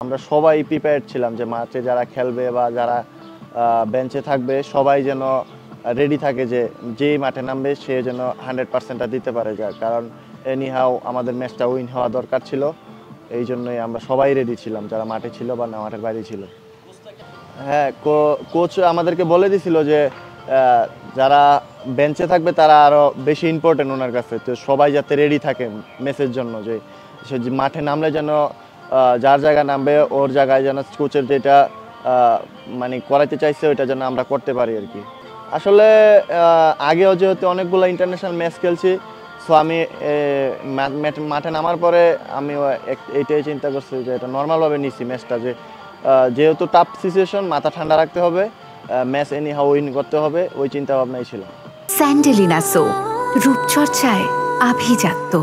আমরা সবাই প্রিপেয়ার্ড ছিলাম যে মাঠে যারা খেলবে বা যারা বেঞ্চে থাকবে সবাই যেন রেডি থাকে যে যেই মাঠে নামবে সে যেন 100%টা দিতে পারে কারণ এনিহাও আমাদের ম্যাচটা উইন হওয়া দরকার ছিল। এই জন্যই আমরা সবাই রেডি ছিলাম যারা মাঠে ছিল বা না মাঠের বাইরে ছিল। হ্যাঁ, কোচ আমাদেরকে বলে দিছিল যে যারা বেঞ্চে থাকবে তারা আরও বেশি ইম্পর্টেন্ট ওনার কাছে, তো সবাই যাতে রেডি থাকে ম্যাচের জন্য, যে সে মাঠে নামলে যেন যার জায়গায় নামবে ওর জায়গায় যেন কোচের যেটা মানে করাইতে চাইছে ওইটা যেন আমরা করতে পারি আর কি। আসলে আগেও যেহেতু অনেকগুলো ইন্টারন্যাশনাল ম্যাচ খেলছি, সো আমি মাঠে নামার পরে আমি এইটাই চিন্তা করছি যে এটা নর্মালভাবে নিচ্ছি ম্যাচটা, যে যেহেতু টাফ সিচুয়েশন, মাথা ঠান্ডা রাখতে হবে, ম্যাচ এনি হাউ উইন করতে হবে, ওই চিন্তা ভাবনাই ছিল। স্যান্ডেলিনা সো, রূপচর্চায় আভিজাত্য।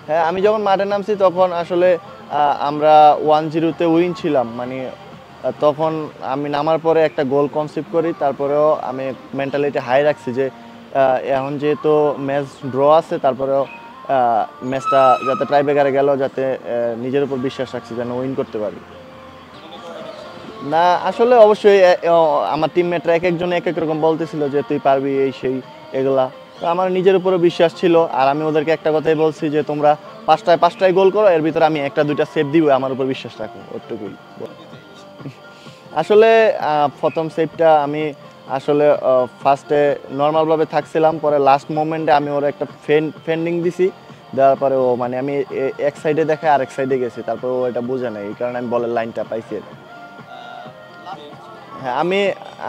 হ্যাঁ, আমি যখন মাঠে নামছি তখন আসলে আমরা 1-0-তে উইন ছিলাম, মানে তখন আমি নামার পরে একটা গোল কনসিভ করি, তারপরেও আমি মেন্টালিটি হাই রাখছি যে এখন যেহেতু ম্যাচ ড্র আছে তারপরেও ম্যাচটা যাতে ট্রাইব্রেকারে গেল, যাতে নিজের উপর বিশ্বাস রাখছি যেন উইন করতে পারি। না, আসলে অবশ্যই আমার টিমমেটরা এক একজন এক এক রকম বলতেছিল যে তুই পারবি এই সেই এগুলা, তো আমার নিজের উপরে বিশ্বাস ছিল। আর আমি ওদেরকে একটা কথাই বলছি যে তোমরা পাঁচটায় গোল করো, এর ভিতরে আমি একটা দুইটা সেভ দিব, আমার উপর বিশ্বাস রাখো, ওটুকুই। আসলে প্রথম সেভটা আমি আসলে ফার্স্টে নর্মালভাবে থাকছিলাম, পরে লাস্ট মোমেন্টে আমি ওর একটা ফেন্ডিং দিছি, দেওয়ার পরে ও মানে আমি এক সাইডে দেখে আরেক সাইডে গেছি, তারপর ও এটা বুঝে নাই, এই কারণে আমি বলের লাইনটা পাইছি। হ্যাঁ, আমি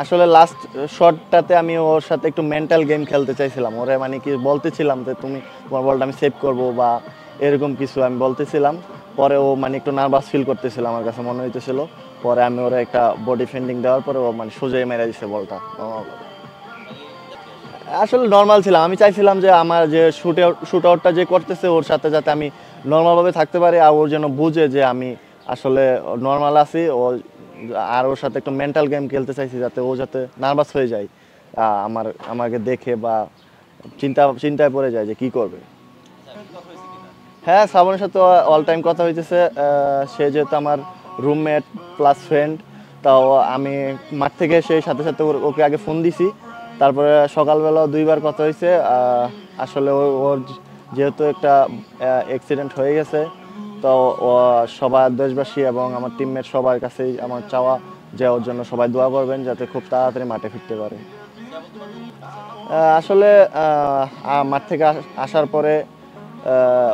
আসলে লাস্ট শটটাতে আমি ওর সাথে একটু মেন্টাল গেম খেলতে চাইছিলাম, ওরে মানে কি বলতেছিলাম যে তোমার বলটা আমি সেভ করবো বা এরকম কিছু আমি বলতেছিলাম। পরে ও মানে একটু নার্ভাস ফিল করতেছিল, আমার কাছে মনে হইতেছিল। পরে আমি ওরা একটা বডি ফেন্ডিং দেওয়ার পরে ও মানে সোজাই মেরে দিছে বলটা। আসলে নর্মাল ছিলাম, আমি চাইছিলাম যে আমার যে শুট আউটটা যে করতেছে ওর সাথে যাতে আমি নর্মালভাবে থাকতে পারি, আর ওর যেন বুঝে যে আমি আসলে নর্মাল আছি, আর ওর সাথে একটু মেন্টাল গেম খেলতে চাইছি যাতে ও যাতে নার্ভাস হয়ে যায় আমাকে দেখে বা চিন্তায় পড়ে যায় যে কি করবে। হ্যাঁ, শ্রাবণের সাথে অল টাইম কথা হইতেছে। সে যেহেতু আমার রুমমেট প্লাস ফ্রেন্ড, তাও আমি মাঠ থেকে সেই সাথে সাথে ওকে আগে ফোন দিছি, তারপরে সকালবেলা দুইবার কথা হয়েছে। আসলে ওর যেহেতু একটা অ্যাক্সিডেন্ট হয়ে গেছে, তো সবার দেশবাসী এবং আমার টিমমেট সবার কাছেই আমার চাওয়া যে ওর জন্য সবাই দোয়া করবেন যাতে খুব তাড়াতাড়ি মাঠে ফিরতে পারে। আসলে মাঠ থেকে আসার পরে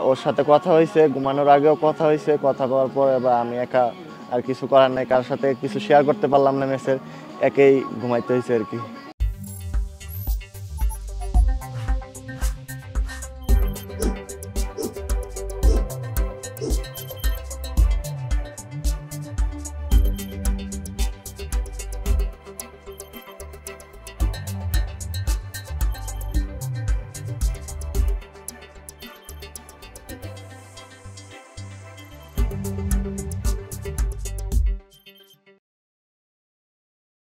ওর সাথে কথা হয়েছে, ঘুমানোর আগেও কথা হয়েছে, কথা বলার পরে বা আমি একা আর কিছু করার নাই, কার সাথে কিছু শেয়ার করতে পারলাম না ম্যাচের, একেই ঘুমাইতে হয়েছে আর কি।